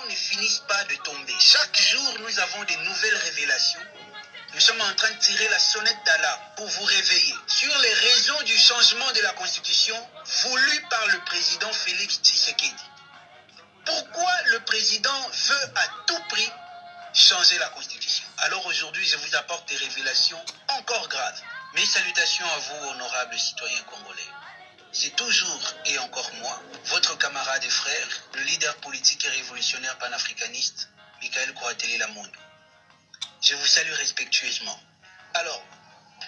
ne finissent pas de tomber. Chaque jour, nous avons des nouvelles révélations. Nous sommes en train de tirer la sonnette d'alarme pour vous réveiller sur les raisons du changement de la Constitution voulu par le président Félix Tshisekedi. Pourquoi le président veut à tout prix changer la Constitution? Alors aujourd'hui, je vous apporte des révélations encore graves. Mes salutations à vous, honorables citoyens congolais. C'est toujours et encore moi, votre camarade et frère, le leader politique et révolutionnaire panafricaniste, Michael Kouateli Lamondo. Je vous salue respectueusement. Alors,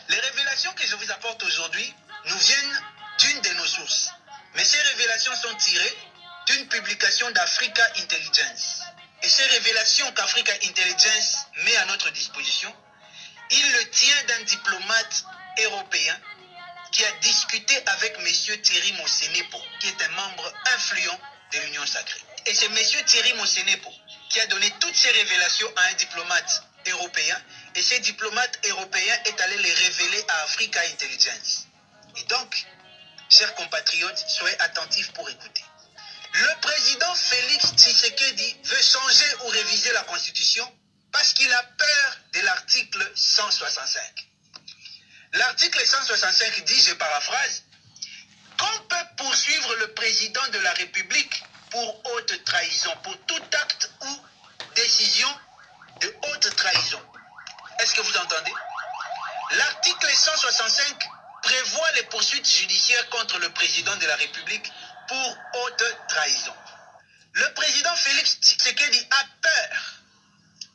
les révélations que je vous apporte aujourd'hui nous viennent d'une de nos sources. Mais ces révélations sont tirées d'une publication d'Africa Intelligence. Et ces révélations qu'Africa Intelligence met à notre disposition, il le tient d'un diplomate européen qui a discuté avec M. Thierry Mosenepo, qui est un membre influent de l'Union sacrée. Et c'est M. Thierry Mosenepo qui a donné toutes ces révélations à un diplomate européen, et ce diplomate européen est allé les révéler à Africa Intelligence. Et donc, chers compatriotes, soyez attentifs pour écouter. Le président Félix Tshisekedi veut changer ou réviser la Constitution parce qu'il a peur de l'article 165. L'article 165 dit, je paraphrase, qu'on peut poursuivre le président de la République pour haute trahison, pour tout acte ou décision de haute trahison. Est-ce que vous entendez? L'article 165 prévoit les poursuites judiciaires contre le président de la République pour haute trahison. Le président Félix Tshisekedi a peur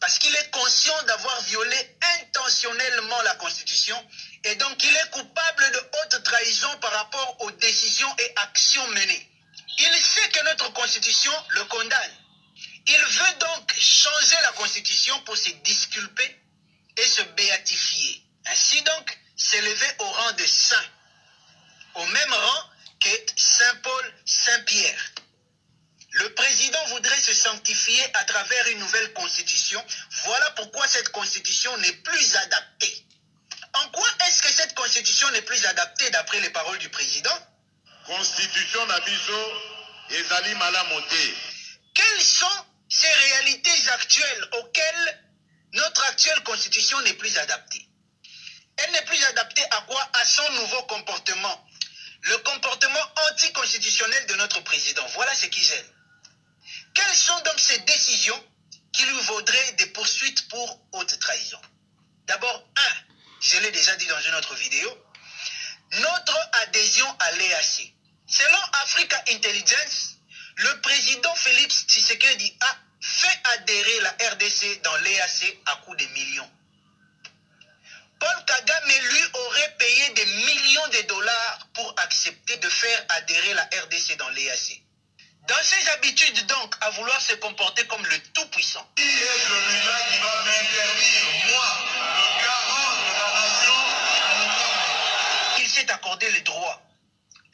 parce qu'il est conscient d'avoir violé intentionnellement la Constitution et donc il est coupable de haute trahison par rapport aux décisions et actions menées. Il sait que notre Constitution le condamne. Il veut donc changer la Constitution pour se disculper et se béatifier. Ainsi donc, s'élever au rang de saint, au même rang que Saint Paul, Saint Pierre. Le président voudrait se sanctifier à travers une nouvelle constitution. Voilà pourquoi cette constitution n'est plus adaptée. En quoi est-ce que cette constitution n'est plus adaptée d'après les paroles du président? Constitution Nabiso ezali malamoté. Quelles sont ces réalités actuelles auxquelles notre actuelle constitution n'est plus adaptée? Elle n'est plus adaptée à quoi? À son nouveau comportement. Le comportement anticonstitutionnel de notre président. Voilà ce qui gêne. Quelles sont donc ces décisions qui lui vaudraient des poursuites pour haute trahison? D'abord, je l'ai déjà dit dans une autre vidéo, notre adhésion à l'EAC. Selon Africa Intelligence, le président Félix Tshisekedi a fait adhérer la RDC dans l'EAC à coût de millions. Paul Kagame, lui, aurait payé des millions de dollars pour accepter de faire adhérer la RDC dans l'EAC. Dans ses habitudes donc à vouloir se comporter comme le tout-puissant. Qui est celui-là qui va m'interdire, moi, le garant de la nation? Il s'est accordé le droit,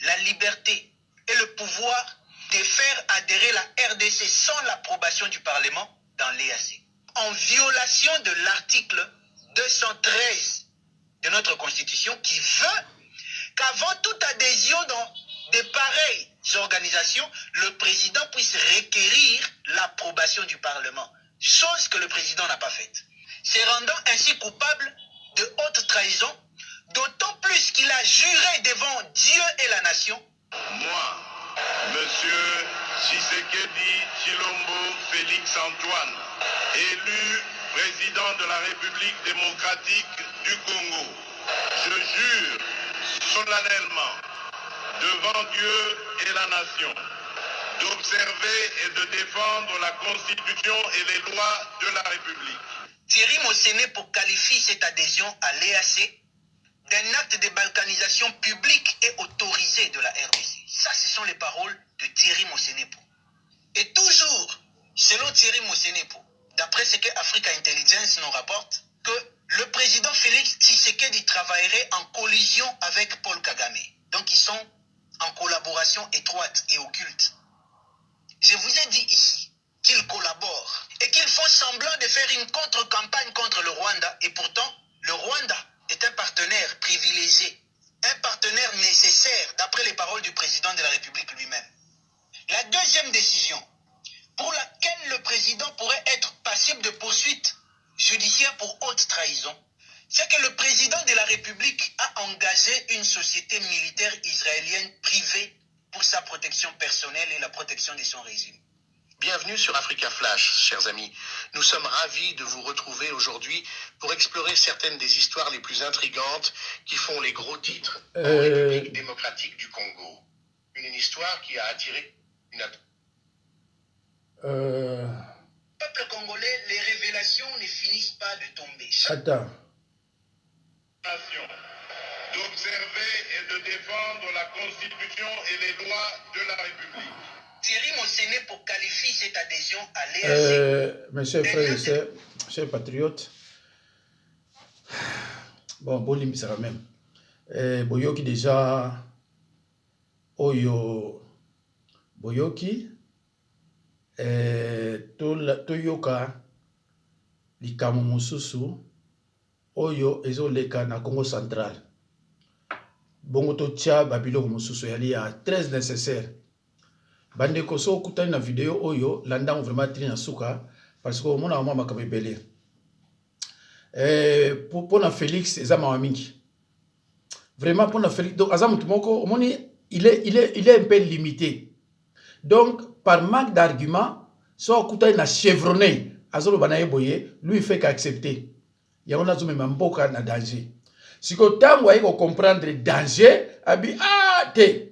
la liberté et le pouvoir de faire adhérer la RDC sans l'approbation du Parlement dans l'EAC. En violation de l'article 213 de notre Constitution qui veut qu'avant toute adhésion dans de pareilles organisations, le président puisse requérir l'approbation du Parlement, chose que le président n'a pas faite, se rendant ainsi coupable de haute trahison, d'autant plus qu'il a juré devant Dieu et la nation. Moi, Monsieur Tshisekedi Tshilombo Félix Antoine, élu président de la République démocratique du Congo, je jure solennellement devant Dieu et la nation d'observer et de défendre la Constitution et les lois de la République. Thierry Mosenepo qualifie cette adhésion à l'EAC d'un acte de balkanisation publique et autorisé de la RDC. Ça, ce sont les paroles de Thierry Mosenepo. Et toujours, selon Thierry Mosenepo, d'après ce que Africa Intelligence nous rapporte, que le président Félix Tshisekedi travaillerait en collision avec Paul Kagame. Donc ils sont en collaboration étroite et occulte. Je vous ai dit ici qu'ils collaborent et qu'ils font semblant de faire une contre-campagne contre le Rwanda. Et pourtant, le Rwanda est un partenaire privilégié, un partenaire nécessaire d'après les paroles du président de la République lui-même. La deuxième décision pour laquelle le président pourrait être passible de poursuite judiciaire pour haute trahison, c'est que le président de la République a engagé une société militaire israélienne privée pour sa protection personnelle et la protection de son régime. Bienvenue sur Africa Flash, chers amis. Nous sommes ravis de vous retrouver aujourd'hui pour explorer certaines des histoires les plus intrigantes qui font les gros titres en République démocratique du Congo. Une histoire qui a attiré une attention. Peuple congolais, les révélations ne finissent pas de tomber. Attends. D'observer et de défendre la Constitution et les lois de la République. Thierry Monsené pour qualifier cette adhésion à l'EAC. Mes chers frères et sœurs, chers patriotes, bon, Bolim sera même. Boyoki déjà, Oyo, Boyoki, Toyoka, Likamu Mususu, Oyo, Ezoleka na Congo central. Bongo to tia Babilo Mususu, yali a très nécessaire. Bande koso kutani na vidéo Oyo, landang vraiment trina suka, parce que mon amour m'a comme belé. Pour na Félix, Ezama Wamingi. Vraiment pour na Félix, donc Azam Tumoko, il est un peu limité. Donc, par manque d'arguments, soit kutani na chevronné, Azolo Banaye Boye, lui il fait qu'accepter. Il y a un azumé mamboka na danger. Si ko tango aiko comprendre danger, abi te.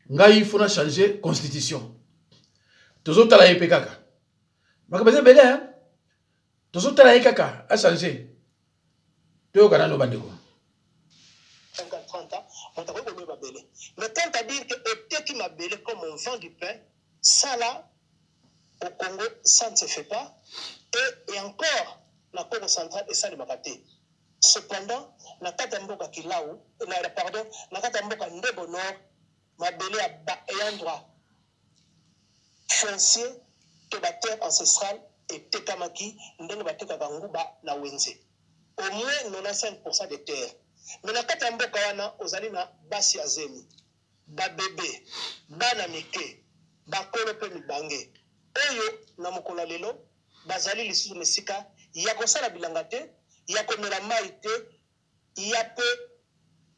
Ngai il faut changer constitution. Toujours tala yepe kaka. Makabeze bele hein. Toujours tala yepe kaka a changer. Teo kana no bandeko. 30 ans, on t'a reconnu ma belle. Mais quand tu as dit que ôter qui m'a belle comme on vend du pain, ça là, au Congo, ça ne se fait pas. Et encore, la Congo centrale, et ça ne m'a pas été. Cependant, la Katamboka qui là où, pardon, la Katamboka Ndebo Nord, ma belle a un droit foncier de la terre ancestrale et Tekamaki, Ndebo Bateka Banguba, na Wenze. Au moins 95% des terres. Mais na kati ya mboka wana ozali na basi ya zemi babebe bana mike bakolo pe mibange oyo na mokolo lelo bazali lisusu mesika ya kosala bilanga te ya komela mai te ya pe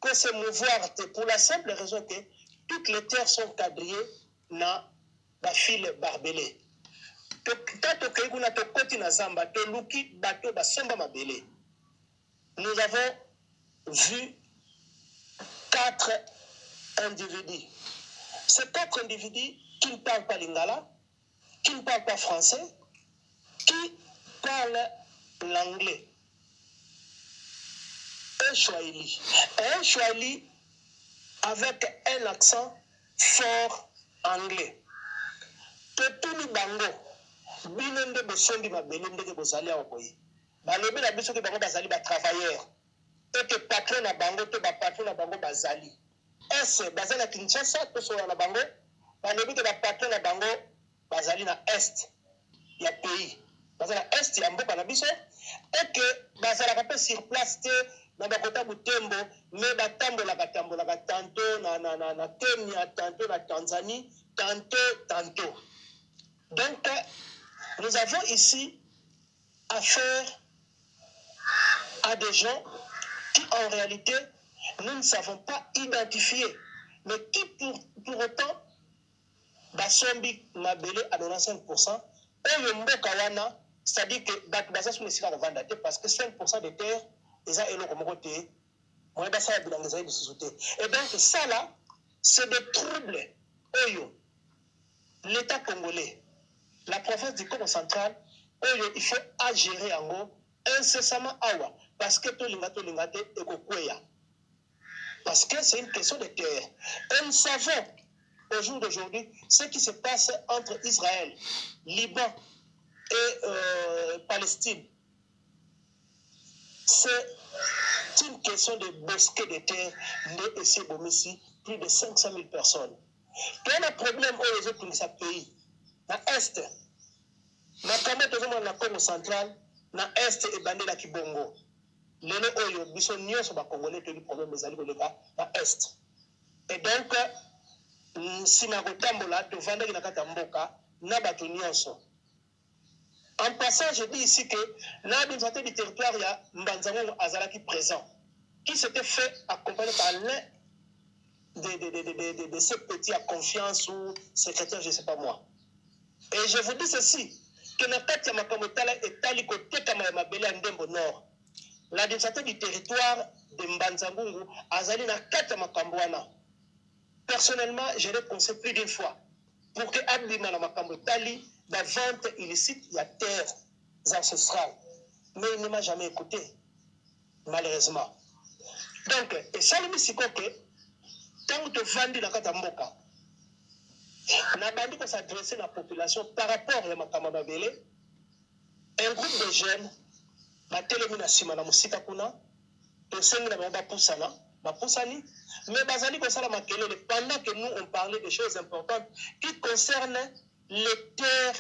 que se mouvoir te pour la simple raison que toutes les terres sont quadrillées na bafile barbelé tato kei kuna to koti na zamba to luki bato basomba mabele. Nous avons vu 4 individus. Ces 4 individus qui ne parlent pas lingala, qui ne parlent pas français, qui parlent l'anglais. Un Swahili avec un accent fort anglais. Totuni bango, binende besondi mabelende ke bozali awoboye. Balobi na biso ke bango bazali ba travailleurs. Et que patron na bango to ba patron na bango bazali. Est bazali na Kinshasa to so na bango, balobi ke ba patron na bango bazali na est ya pays. Bazali na est ya mboka na biso et que bazali ka pe sur place te na bakota Butembo mais batambola tantôt na Kenya, tantôt na Tanzanie, tantôt. Donc nous avons ici affaire à des gens qui en réalité nous ne savons pas identifier, mais qui pour autant basombi mabele à 95%, et mboka wana, c'est-à-dire que basa sous les sika vanda parce que 5% des terres eza eloko moko te, moi basa ya bilanga eza lisusu te. Et donc ça là, c'est des troubles oyo l'État congolais, la province du Congo central, oyo il faut à gérer en gros incessamment awa parce que tout lingate et kokweya. Parce que c'est une question de terre. Et nous savons au jour d'aujourd'hui ce qui se passe entre Israël, Liban et Palestine. C'est une question de bosquet de terre de ici Bomissi, plus de 500 000 personnes. Il y a un problème aux autres pays. Dans l'Est, dans le Congo central, dans l'Est et Bandela Kibongo. Lelo oyo biso nyonso ba congolais to li problème ezali koleka na est. Et donc sina kotambola to vanda ki na kata mboka na bato nyonso. En passant, je dis ici que l'administrateur du territoire, il y a Mbanzango Azalaki présent, qui s'était fait accompagner par l'un de ces petits à confiance ou secrétaire, je ne sais pas moi. Et je vous dis ceci, que Nakati Makamotala est allé côté Kamayamabele Ndembo Nord. L'administrateur du territoire de Mbanzangungu Azali Nakati Makambouana. Personnellement, je l'ai conseillé plus d'une fois pour que Abdima Makamotali, la vente illicite, il y a terre ancestrale. Mais il ne m'a jamais écouté, malheureusement. Donc, et ça, le mystique, tant que tu vendis dans Katamboka, on a bandit qu'on s'adresse à la population par rapport à Makamababele, un groupe de jeunes, ma télémina simana musika kuna, to sengi na ba poussana, ba poussani, mais bazali ko sala makelele pendant que nous on parlait de choses importantes qui concernent les terres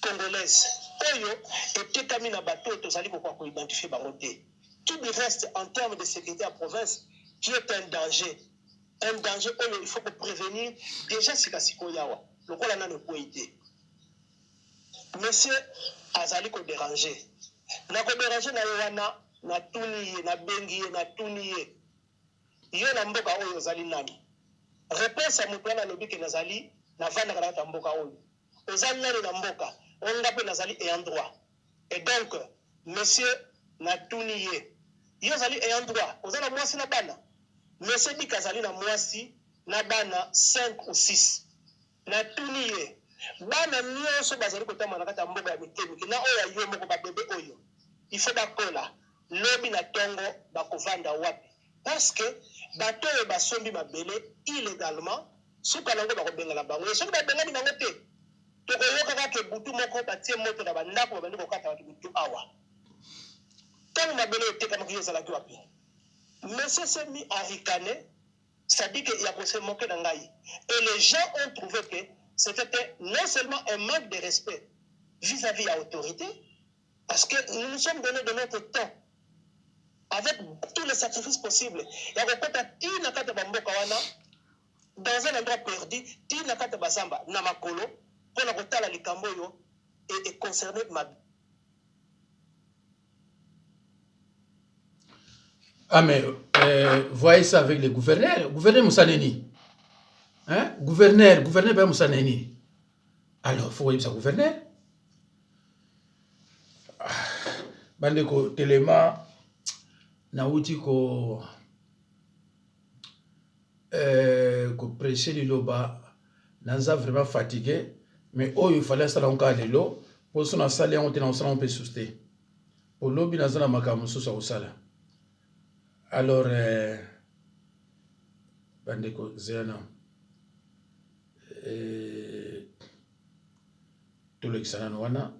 congolaises. Oyo était kami na bateau to sali ko kwa identifier bango te. Tout le reste en termes de sécurité à province qui est un danger. Un danger, il faut prévenir déjà si la yawa. Le quoi là ne peut aider. Monsieur Azali ko déranger. Na ko déranger na wana na tuniye na bengi na tuniye. Yo na mboka oyo zali nani. Réponse à mutwana lobi ke nazali na vana kana mboka oyo. Ozali nani na mboka. On ngape nazali ayant droit. Et donc monsieur na tuniye. Yo zali ayant droit. Ozala mwasi na bana. Monsieur dit kazali na mwasi na bana 5 ou 6. Na tuniye. Bana nyonso bazali kotama na kata mboka ya mikemiki na oya yo moko ba bébé oyo. Il faut bakola lobi na tongo bakovanda wapi. Parce que bato oyo basombi mabele illégalement suka nango bakobengana bango. Et soki babengani nango te. Tokoyoka kaka butu moko batie moto na bandako babandi kokata bato butu awa. Tant mabele etekamaki yo ezalaki wapi. Monsieur s'est mis à ricaner, c'est-à-dire qu'il a se moquer d'Angaï. Et les gens ont trouvé que c'était non seulement un manque de respect vis-à-vis de l'autorité, parce que nous nous sommes donné de notre temps, avec tous les sacrifices possibles. Il y a dans un endroit perdu, Tinakata Basamba, Namakolo, pour la Rotala Likamboyo, et concerné ma. Ah mais voyez ça avec les gouverneurs. Gouverneur Moussaneni. Hein? Gouverneur ben Moussaneni. Alors, il faut voir ça gouverneur. Bandeko Telema Nauti ko prêcher liloba Nanza vraiment fatigué. Mais oh, il fallait ça encore lelo. Pour son salaire, on peut souster. Pour l'obi Nanza na makamusu sa osala. Alors, Bandeko Zéana, tout le Xananoana,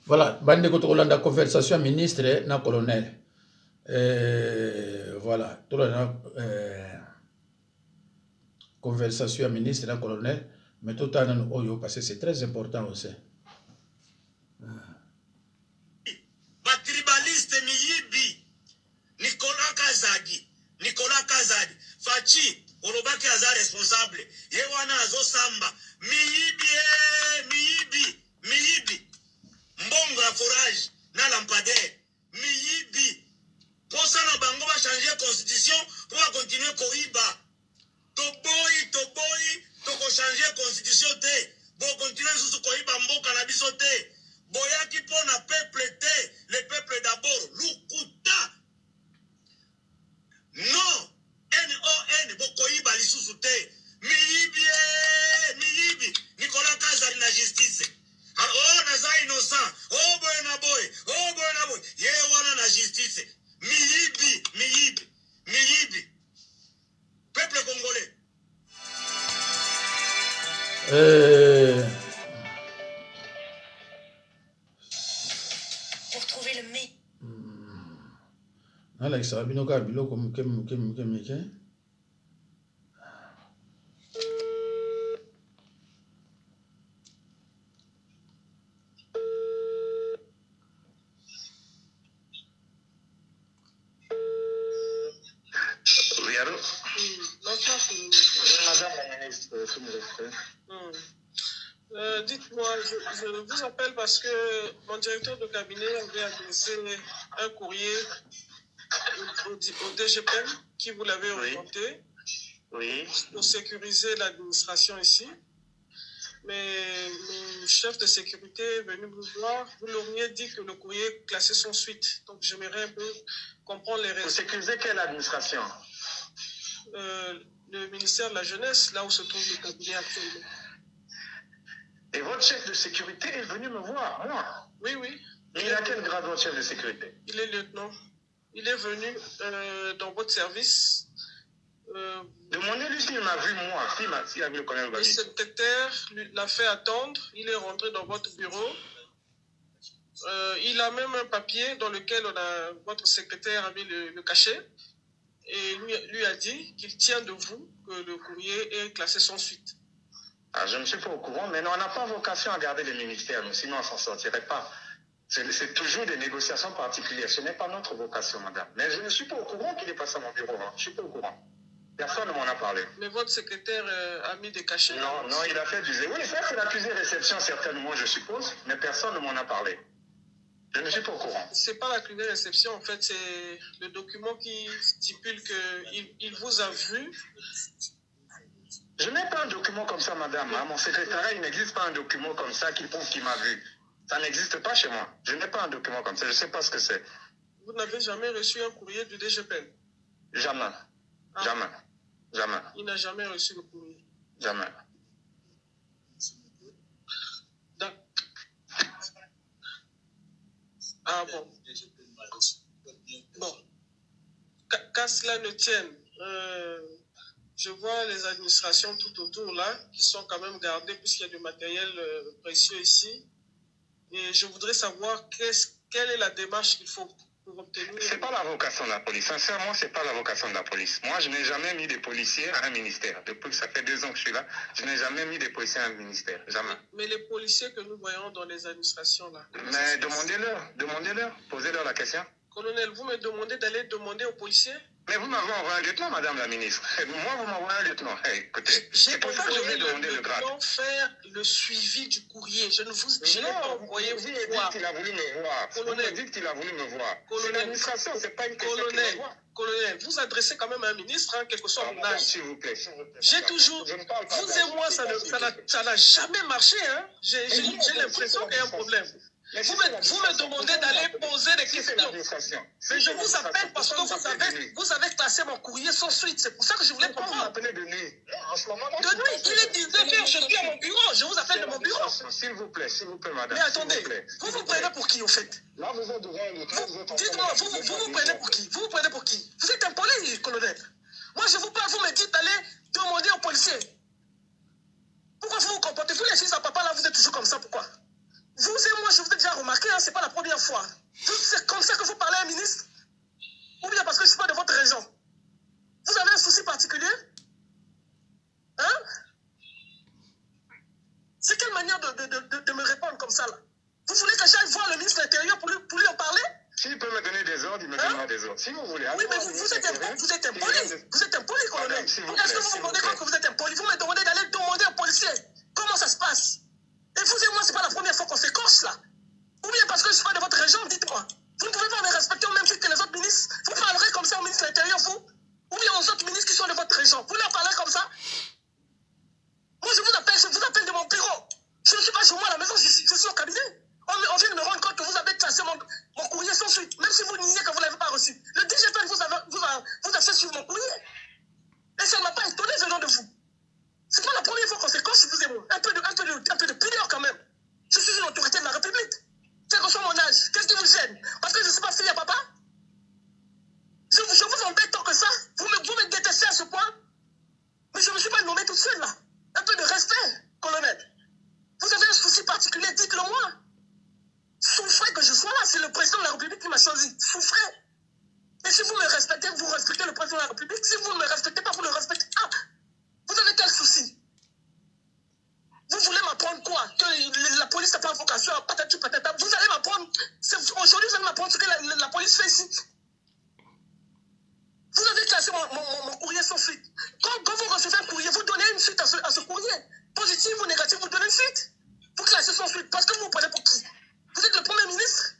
voilà, bande koto kolanda conversation ministre na colonel. Voilà, tout la conversation ministre na colonel, mais tout en oyo parce que c'est très important aussi. Ba tribaliste miyibi Fachi, Orobaki aza responsable. Yewana azo samba. Miyibi. Mbongo ya forage, na lampadaire. Miyibi. Pour ça, na bango va changer la constitution pour continuer koiba. Toboyi, toko changer la constitution te. Pour continuer sous koiba mboka na biso te. Boyaki pour na peuple te. Le peuple d'abord. Lukuta. Non. N-O-N. Bokoiba lisusu te. Miyibi. Nicolas Kazari na justice. Oh, naza innocent. Oh, boy na boy. Ye wana na justice. Miyibi. Peuple congolais. Pour trouver le mais. Alex, abinoka biloko mike. Oui, allô? Bonsoir, Madame la ministre, s'il vous plaît. Dites-moi, je vous appelle parce que mon directeur de cabinet avait adressé un courrier au DGPN qui vous l'avait orienté pour sécuriser l'administration ici. Mais le chef de sécurité est venu vous voir. Vous l'auriez dit que le courrier est classé sans suite. Donc j'aimerais un peu comprendre les raisons. Pour sécuriser quelle administration? Le ministère de la Jeunesse, là où se trouve le cabinet actuellement. Et votre chef de sécurité est venu me voir, moi? Oui. Et il a quel grade, votre chef de sécurité? Il est lieutenant. Il est venu dans votre service. Demandez-lui s'il m'a vu, moi, s'il a vu le colonel Babi. Le secrétaire l'a fait attendre. Il est rentré dans votre bureau. Il a même un papier dans lequel votre secrétaire a mis le cachet. Et lui a dit qu'il tient de vous que le courrier est classé sans suite. Ah, je ne suis pas au courant, mais on n'a pas vocation à garder les ministères, mais sinon on ne s'en sortirait pas. C'est toujours des négociations particulières. Ce n'est pas notre vocation, madame. Mais je ne suis pas au courant qu'il est passé à mon bureau. Hein. Je ne suis pas au courant. Personne ne m'en a parlé. Mais votre secrétaire a mis des cachets? Non, il a fait du... Oui, ça c'est l'accusé réception certainement, je suppose, mais personne ne m'en a parlé. Je ne suis pas au courant. C'est pas l'accusé réception, en fait, c'est le document qui stipule qu'il vous a vu. Je n'ai pas un document comme ça, madame. À mon secrétariat, il n'existe pas un document comme ça qui prouve qu'il m'a vu. Ça n'existe pas chez moi. Je n'ai pas un document comme ça. Je ne sais pas ce que c'est. Vous n'avez jamais reçu un courrier du DGPN? Jamais. Ah. Jamais. Il n'a jamais reçu le courrier? Jamais. Ah bon. Bon. Qu'à cela ne tienne, je vois les administrations tout autour là, qui sont quand même gardées puisqu'il y a du matériel précieux ici. Et je voudrais savoir quelle est la démarche qu'il faut pour obtenir... Ce n'est pas la vocation de la police. Sincèrement, ce n'est pas la vocation de la police. Moi, je n'ai jamais mis des policiers à un ministère. Depuis que ça fait 2 ans que je suis là, je n'ai jamais mis des policiers à un ministère. Jamais. Mais les policiers que nous voyons dans les administrations là... Mais demandez-leur. Posez-leur la question. Colonel, vous me demandez d'aller demander aux policiers? Mais vous m'avez envoyé un lieutenant, madame la ministre. Moi, vous m'envoyez un lieutenant. Écoutez, c'est pour ça que je vais demander le grade. Faire le suivi du courrier. Je ne vous ai pas envoyé vous voir. Vous m'avez dit qu'il a voulu me voir. Colonel, vous dites qu'il a voulu me voir. C'est l'administration, c'est pas une question qu'il me voit. Colonel, vous adressez quand même à un ministre, hein, quel que soit mon âge. S'il vous plaît. J'ai toujours... Vous et moi, ça n'a jamais marché. Hein. J'ai l'impression qu'il y a un problème. Vous me demandez d'aller poser des questions. Mais je vous appelle parce que vous avez classé mon courrier sans suite. C'est pour ça que je voulais comprendre. De nuit. De nuit, il est 19h, je suis à mon bureau. Je vous appelle de mon bureau. S'il vous plaît, madame. Mais attendez, vous vous prenez pour qui, au fait? Là, vous êtes devant dites-moi, vous vous prenez pour qui? Vous vous prenez pour qui? Vous êtes impoli, colonel. Moi, je vous parle, vous me dites d'aller demander aux policiers. Pourquoi vous vous comportez? Vous, les fils à papa, là, vous êtes toujours comme ça, pourquoi? Vous et moi, je vous ai déjà remarqué, hein, c'est pas la première fois. C'est comme ça que vous parlez à un ministre? Ou bien parce que je ne suis pas de votre région? Vous avez un souci particulier? Hein? C'est quelle manière de me répondre comme ça, là? Vous voulez que j'aille voir le ministre de l'Intérieur pour lui en parler? S'il peut me donner des ordres, il me donnera des ordres. Si vous voulez. Oui, mais vous êtes impoli. Vous êtes impoli, colonel. Est-ce que vous me demandez quand vous êtes impoli? Vous me demandez d'aller demander aux policiers comment ça se passe. Et vous et moi, c'est pas la première fois qu'on s'écorche là. Ou bien parce que je suis pas de votre région, dites-moi. Vous ne pouvez pas me respecter au même titre que les autres ministres. Vous parlerez comme ça au ministre de l'Intérieur, vous? Ou bien aux autres ministres qui sont de votre région. Vous leur parlerez comme ça? Moi, je vous appelle de mon bureau. Je ne suis pas chez moi à la maison, je suis au cabinet. On vient de me rendre compte que vous avez classé mon courrier sans suite, même si vous niez que vous ne l'avez pas reçu. Le DGPN vous a fait suivre mon courrier. Et ça ne m'a pas étonné venant de vous. C'est pas la première fois qu'on s'écorche, vous et moi. Un peu de pudeur quand même. Je suis une autorité de la République. Quel que soit mon âge, qu'est-ce qui vous gêne? Parce que je ne suis pas fille à papa? Je vous embête tant que ça? Vous me détestez à ce point? Mais je ne me suis pas nommé toute seule là. Un peu de respect, colonel. Vous avez un souci particulier, dites-le moi. Souffrez que je sois là, c'est le président de la République qui m'a choisi. Souffrez. Et si vous me respectez, vous respectez le président de la République. Si vous ne me respectez pas, vous le respectez pas. Vous avez quel souci? Vous voulez m'apprendre quoi? Que la police n'a pas vocation à patati patata. Vous allez m'apprendre. Aujourd'hui, vous allez m'apprendre ce que la police fait ici. Vous avez classé mon courrier sans suite. Quand vous recevez un courrier, vous donnez une suite à ce courrier. Positif ou négatif, vous donnez une suite. Vous classez sans suite. Parce que vous vous prenez pour qui? Vous êtes le Premier ministre.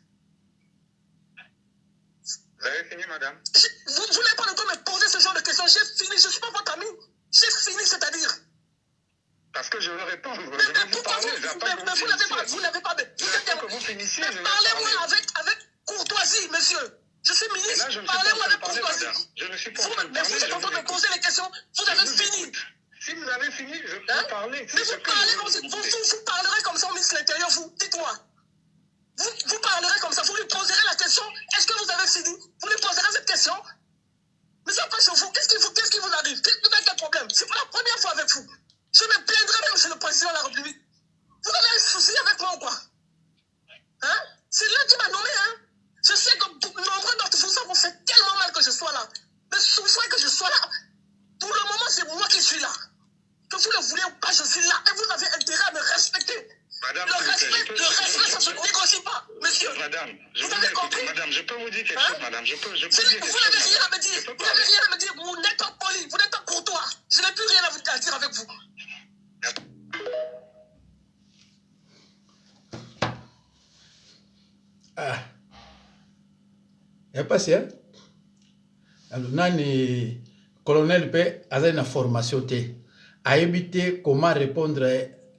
Vous avez fini, madame? Vous n'avez pas le droit de me poser ce genre de questions. J'ai fini. Je ne suis pas votre ami. J'ai fini, c'est-à-dire. Parce que je veux répondre. Mais pourquoi vous n'avez pas... Vous finissiez, parlez-moi avec courtoisie, monsieur. Je suis ministre. Parlez-moi avec courtoisie. Je ne suis pas en train de parler. Vous êtes en train de me poser les questions. Vous avez fini. Si vous avez fini, je peux parler. Mais vous parlerez comme ça au ministre de l'Intérieur, vous. Dites-moi. Vous parlerez comme ça. Vous lui poserez la question. Est-ce que vous avez fini? Vous lui poserez cette question. Mais ça passe chez vous. Qu'est-ce qui vous arrive? Vous avez quel problème? C'est pas la première fois avec vous. Je me plaindrai même chez le président de la République. Vous avez un souci avec moi ou quoi? Hein? C'est lui qui m'a nommé, hein? Je sais que nombreux d'entre vous, ça vous fait tellement mal que je sois là. Mais souffrez que je sois là. Pour le moment, c'est moi qui suis là. Que vous le voulez ou pas, je suis là. Et vous avez intérêt à me respecter. Madame, le respect, ça ne se négocie pas, monsieur. Madame, vous avez compris? Madame, je peux vous dire quelque chose, madame. Vous n'avez rien à me dire. Vous n'avez rien à me dire. Vous n'êtes pas poli. Vous n'êtes pas courtois. Je n'ai plus rien à dire avec vous. Ah. Il n'y a pas ça. Alors, nani colonel P a une formation a évité comment répondre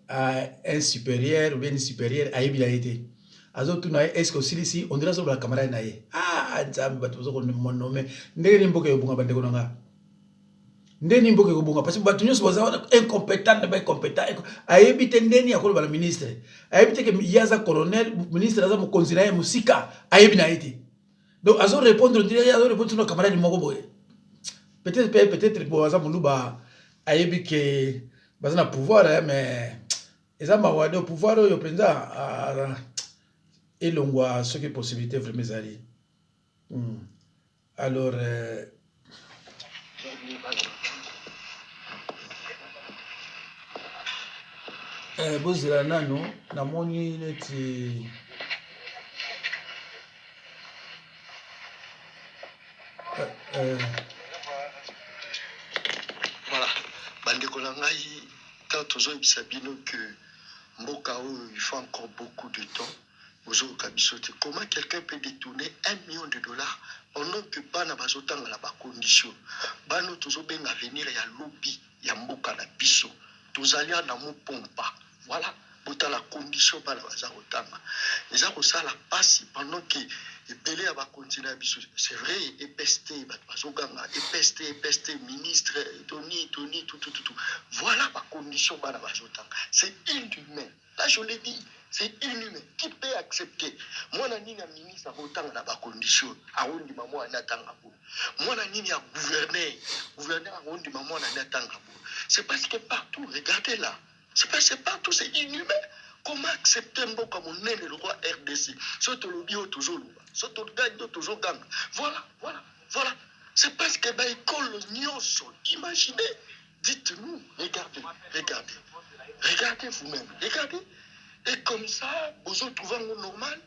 à un supérieur ou bien une supérieure a évité. Est-ce que aussi on dirait sur la caméra naïe? Ah, nzambe batuzo ko mon nommé. Ndenge nimboke yobunga bande ko nga. Ndenge nimboke yobunga parce que batunyo so baza incompétent ba incompétent. A évité ndeni yakolo ba ministre. A évité que yaza colonel ministre aza mo conseiller musika a évité été. Donc azo répondre sur la caméra ni moko boye. Peut-être pour aza muluba a évité que baza na pouvoir mais eza mawade au pouvoir yo penza et l'on voit ce qui est possibilité vraiment zali. Alors bozela nano namoni neti voilà bandeko na ngai tant tozoyebisa bino que mboka oyo il faut encore beaucoup de temps. Comment quelqu'un peut détourner $1 million pendant que bana bazotanga la ba condition bano tozobenga venir ya lobby ya mboka na biso tozalia na mo pompa voilà bota la condition bana bazotanga eza ko sala passe pendant que ebele ya ba continue biso c'est vrai EPST bazoganga EPST ministre Tony tout voilà ba condition bana bazotanga c'est inhumain là je l'ai dit. C'est inhumain. Qui peut accepter? Moi, je suis ministre à autant dans conditions. À on dit maman à n'attendre. Moi, je suis gouverneur à on dit maman à n'attendre. C'est parce que partout, regardez là. C'est parce que partout, c'est inhumain. Comment accepter un bon comme on est le roi RDC? Soit le bio toujours là. Soit le gagne toujours gagne. Voilà. C'est parce que l'école nyonso. Imaginez. Dites-nous. Regardez vous-même. Regardez. Et comme ça, vous vous trouvez normal.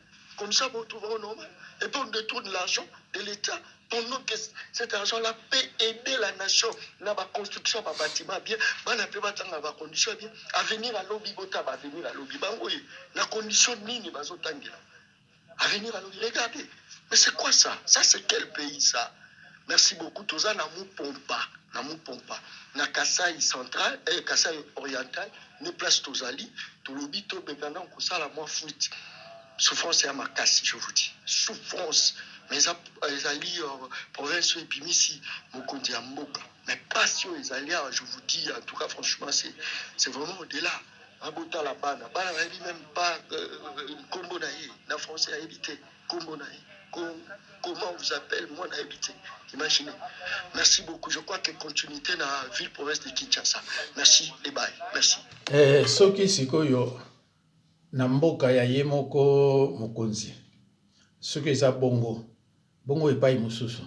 Et puis on détourne l'argent de l'État pendant que cet argent-là peut aider la nation dans la construction de bâtiments bien, dans la condition bien, à venir à l'objet, à venir à l'objet, la condition nini bazotangela. À venir à l'objet, regardez. Mais c'est quoi ça? Ça, c'est quel pays ça? Merci beaucoup. Tout ça, Namou Pompa. Na Kasaï central et Kasaï oriental, ne place Tozali, tout le bito béganan, que ça la moins fruit. Souffrance et amakasi, je vous dis. Souffrance. Mais les alliés province et puis ici, Mokondi Amboka. Mais passion, les alliés, je vous dis, en tout cas, franchement, c'est vraiment au-delà. Abota la bana. Bana n'a même pas Kombo Naïe. La France a évité. Kombo Naïe. Comment on vous appelle, moi, on a évité. Imaginez. Merci beaucoup. Je crois que continuité dans la ville-province de Kinshasa. Merci et bye. Merci. Soki sikoyo na mboka ya ye moko mokonzi. Soki eza bongo. Bongo epai mosusu.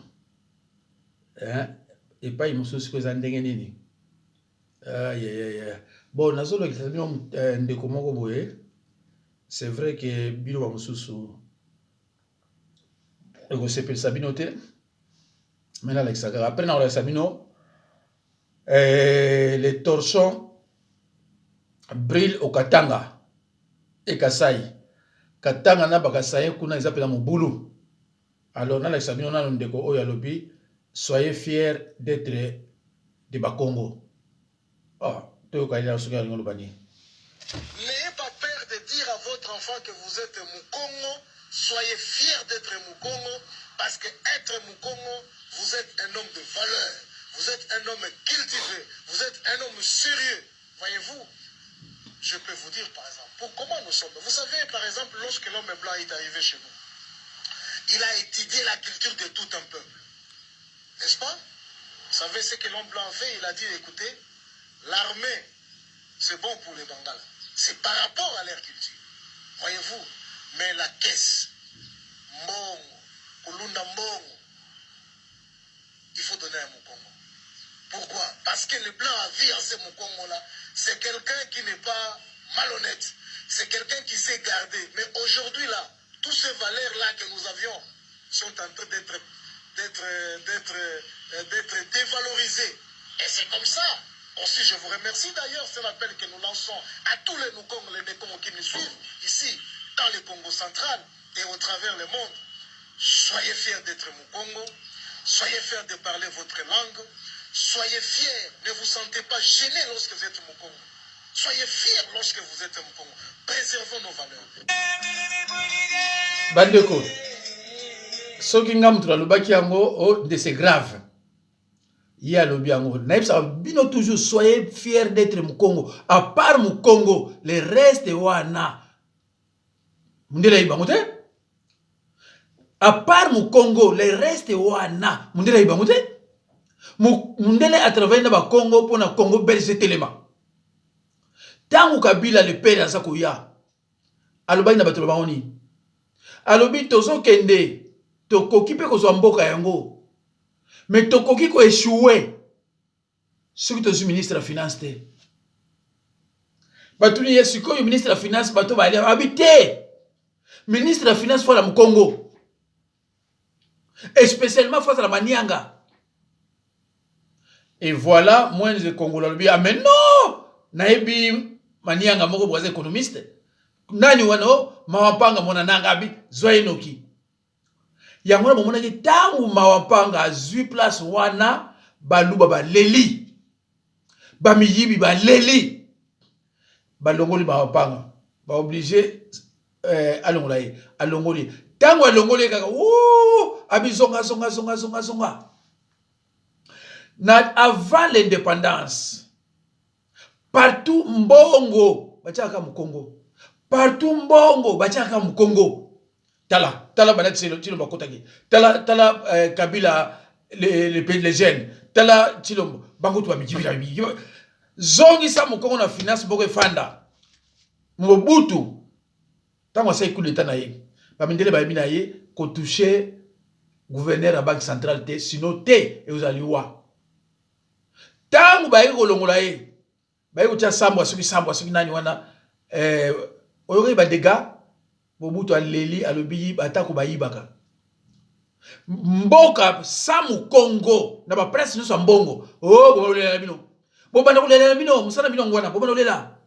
Epai mosusu ko eza ndenge nini? Bon, nazolo kisabino ndeko moko boye. C'est vrai que bino ba mosusu ego sepel sabino te. Maintenant l'exagar. Après na ola sabino les torchons brillent au Katanga et Kasai. Katanga na bakasai kuna ezapela mobulu. Alors na l'examen na ndeko oyo alobi soyez fiers d'être de Bakongo. To ka ila suka ngolo bani. N'ayez pas peur de dire à votre enfant que vous êtes Mukongo. Soyez fiers d'être Mukongo parce que être Mukongo, vous êtes un homme de valeur. Vous êtes un homme cultivé. Vous êtes un homme sérieux. Voyez-vous, je peux vous dire par exemple, pour comment nous sommes. Vous savez, par exemple, lorsque l'homme blanc est arrivé chez nous, il a étudié la culture de tout un peuple. N'est-ce pas? Vous savez ce que l'homme blanc a fait? Il a dit, écoutez, l'armée, c'est bon pour les Bangala. C'est par rapport à leur culture. Voyez-vous? Mais la caisse, Mbongo, Kulunda Mbongo, il faut donner à Mukongo. Pourquoi? Parce que le blanc a vu en ce Mukongo-là, c'est quelqu'un qui n'est pas malhonnête. C'est quelqu'un qui sait garder. Mais aujourd'hui, là, toutes ces valeurs-là que nous avions sont en train d'être dévalorisées. Et c'est comme ça. Aussi, je vous remercie d'ailleurs, c'est l'appel que nous lançons à tous les Mukongos, les Mekongos qui nous suivent ici, dans le Congo central et au travers le monde. Soyez fiers d'être Mukongo. Soyez fiers de parler votre langue. Soyez fiers. Ne vous sentez pas gênés lorsque vous êtes Mukongo. Soyez fiers lorsque vous êtes Mukongo. Préservons nos valeurs. Bandeko. Soki ngamutra lobaki yango de c'est grave. Ya lobi yango. Naipsa bino toujours soyez fiers d'être Mukongo. À part Mukongo, le reste wana. Mundela ibangote? À part Mukongo, le reste wana. Mundela ibangote? Mundele à travers le Congo pour le Congo belge telema. Tangu Kabila le père dans sa koya. Aloba ina batolo baoni. Alobi tozo kende. Tokoki pe ko mboka yango. Mais tokoki ko échouer. Ce qui est ministre de la finance te. Batuni yesiko yo ministre de la finance bato ba ali habité. Ministre de la finance pour la Congo. Et spécialement face à la Manianga. Et voilà, moi je Congolais lui ah mais non, naebi Manianga moko brazil économiste. Nani wano mawapanga mona nanga abi zoinoki. Yango na mona ki tangu mawapanga azui place wana baluba ba leli. Ba miyibi ba leli. Ba longoli mawapanga. Ba obligé alongoli. Tangu alongoli kaka abi zonga. Avant l'indépendance, partout Mbongo, bachaka Mukongo. Partout Mbongo, bachaka Mukongo. Tala banati chilo bakotaki. Tala Kabila les jeunes. Tala chilo bango tu abijibira. Zongi sa Mukongo na finance boko fanda. Mobutu. Tango sa ikulu eta na ye. Ba mindele ba na ye ko toucher gouverneur à banque centrale te sinon te et vous allez voir. Tangu bayi kolongola ye bayi kutia sambwa soki nani wana oyori ba dega Mobutu aleli alobi batako bayibaka Mboka Samu Congo na ba presse nous sommes mbongo. Oh bolela bino. Bo banda kolela bino musana bino ngwana bo banda kolela.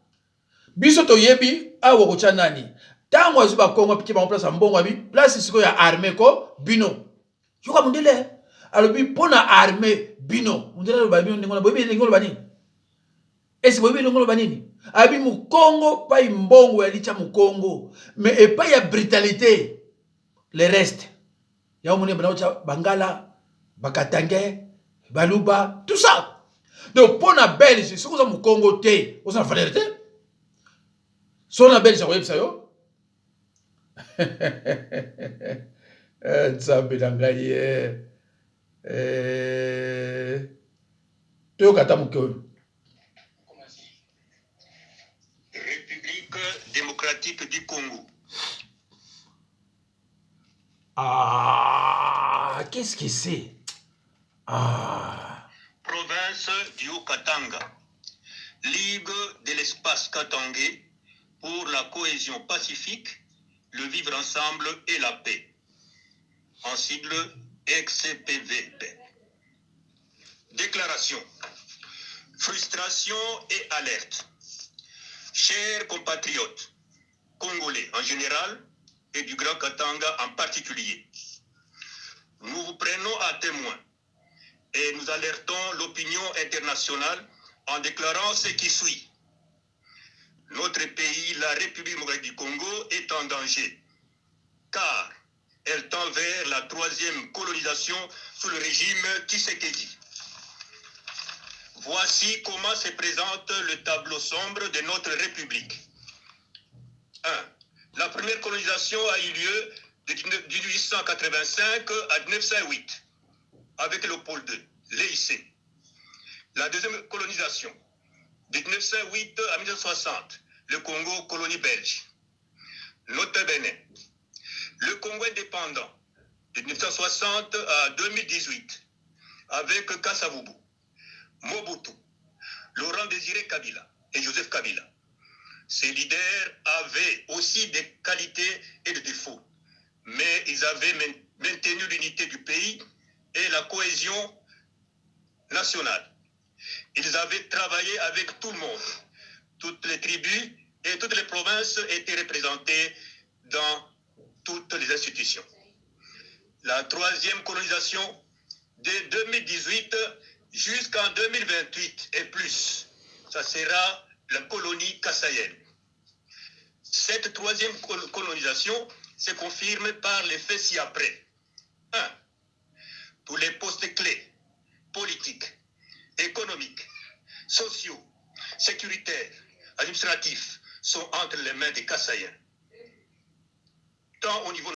Biso to yebi awo ko chanani. Tango azuba Congo piki ba place mbongo abi place siko ya armée ko bino. Yoka mundele. Alobi pona armée bino. Mundele lo ba bino ngona bo bi ngolo bani. Est-ce que ngolo bani? Abi mu Congo pa mbongo ya licha mu Congo mais et pas ya brutalité. Le reste ya moni banaocha Bangala, Bakatange, Baluba, tout ça. Donc pour la Belge, si vous avez mu Congo té, vous en faites té. Son la Belge vous ça yo. Ça bedangaye. To kata mu ko. République démocratique du Congo. Ah, qu'est-ce que c'est? Ah. Province du Haut-Katanga. Ligue de l'espace katangais pour la cohésion pacifique, le vivre ensemble et la paix. En sigle XCPVP. Déclaration. Frustration et alerte. Chers compatriotes, congolais en général, et du Grand Katanga en particulier. Nous vous prenons à témoin et nous alertons l'opinion internationale en déclarant ce qui suit. Notre pays, la République démocratique du Congo, est en danger, car elle tend vers la troisième colonisation sous le régime Tshisekedi. Voici comment se présente le tableau sombre de notre République. 1. La première colonisation a eu lieu de 1885 à 1908 avec Léopold II, l'EIC. La deuxième colonisation de 1908 à 1960, le Congo, colonie belge. Notabene, le Congo indépendant de 1960 à 2018 avec Kasavubu, Mobutu, Laurent Désiré Kabila et Joseph Kabila. Ces leaders avaient aussi des qualités et des défauts, mais ils avaient maintenu l'unité du pays et la cohésion nationale. Ils avaient travaillé avec tout le monde. Toutes les tribus et toutes les provinces étaient représentées dans toutes les institutions. La troisième colonisation de 2018 jusqu'en 2028 et plus, ça sera la colonie kassaïenne. Cette troisième colonisation se confirme par les faits ci-après. 1. Tous les postes clés, politiques, économiques, sociaux, sécuritaires, administratifs, sont entre les mains des Kassaïens. Tant au niveau